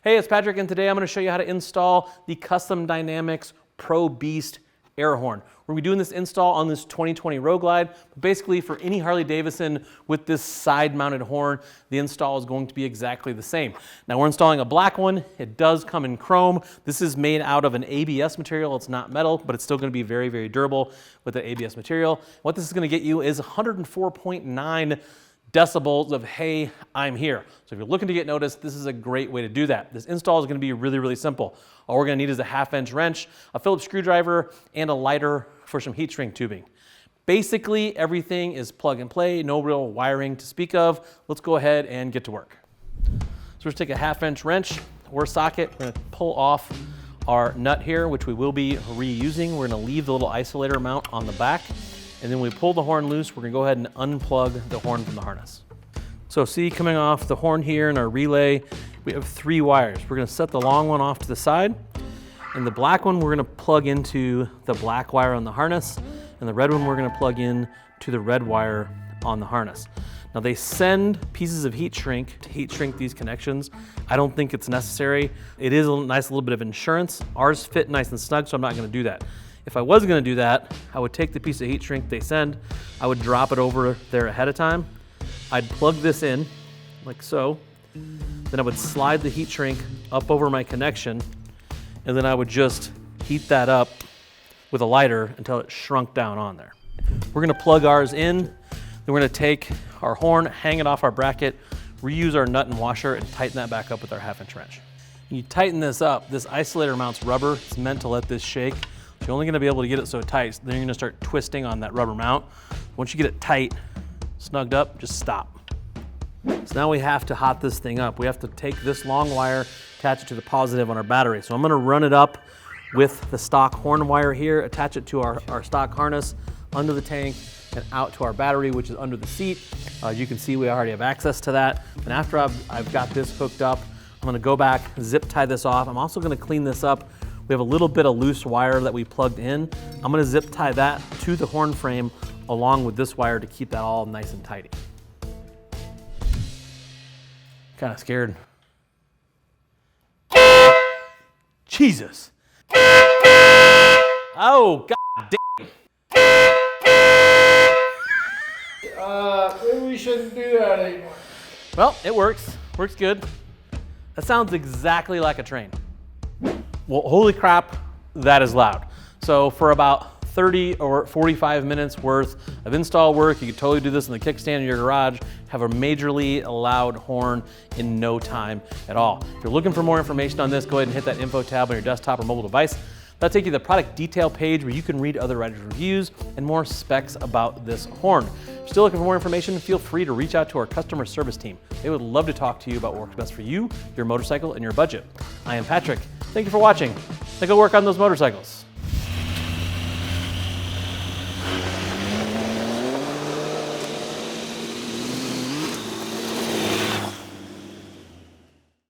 Hey, it's Patrick, and today I'm going to show you how to install the Custom Dynamics ProBEAST air horn. We're going to be doing this install on this 2020 Road Glide. But basically, for any Harley Davidson with this side-mounted horn, the install is going to be exactly the same. Now, we're installing a black one. It does come in chrome. This is made out of an ABS material. It's not metal, but it's still going to be very, very durable with the ABS material. What this is going to get you is 104.9 decibels of "Hey, I'm here." So if you're looking to get noticed, this is a great way to do that. This install is going to be really, really simple. All we're going to need is a 1/2-inch wrench, a Phillips screwdriver, and a lighter for some heat shrink tubing. Basically, everything is plug and play, no real wiring to speak of. Let's go ahead and get to work. So let's take a 1/2-inch wrench or socket. We're going to pull off our nut here, which we will be reusing. We're going to leave the little isolator mount on the back. And then we pull the horn loose, we're gonna go ahead and unplug the horn from the harness. So see, coming off the horn here in our relay, we have 3 wires. We're gonna set the long one off to the side, and the black one we're gonna plug into the black wire on the harness, and the red one we're gonna plug in to the red wire on the harness. Now they send pieces of heat shrink to heat shrink these connections. I don't think it's necessary. It is a nice little bit of insurance. Ours fit nice and snug, so I'm not gonna do that. If I was gonna do that, I would take the piece of heat shrink they send, I would drop it over there ahead of time. I'd plug this in, like so. Then I would slide the heat shrink up over my connection, and then I would just heat that up with a lighter until it shrunk down on there. We're gonna plug ours in, then we're gonna take our horn, hang it off our bracket, reuse our nut and washer, and tighten that back up with our 1/2-inch wrench. When you tighten this up, this isolator mount's rubber. It's meant to let this shake. You're only gonna be able to get it so tight, then you're gonna start twisting on that rubber mount. Once you get it tight, snugged up, just stop. So now we have to hot this thing up. We have to take this long wire, attach it to the positive on our battery. So I'm gonna run it up with the stock horn wire here, attach it to our stock harness, under the tank, and out to our battery, which is under the seat. As you can see, we already have access to that. And after I've got this hooked up, I'm gonna go back, zip tie this off. I'm also gonna clean this up. We have a little bit of loose wire that we plugged in. I'm gonna zip tie that to the horn frame along with this wire to keep that all nice and tidy. Kinda scared. Jesus. Oh, god damn. Maybe we shouldn't do that anymore. Well, it works good. That sounds exactly like a train. Well, holy crap, that is loud. So for about 30 or 45 minutes worth of install work, you could totally do this in the kickstand in your garage, have a majorly loud horn in no time at all. If you're looking for more information on this, go ahead and hit that info tab on your desktop or mobile device. That'll take you to the product detail page where you can read other riders' reviews and more specs about this horn. If you're still looking for more information, feel free to reach out to our customer service team. They would love to talk to you about what works best for you, your motorcycle, and your budget. I am Patrick. Thank you for watching. Now go work on those motorcycles.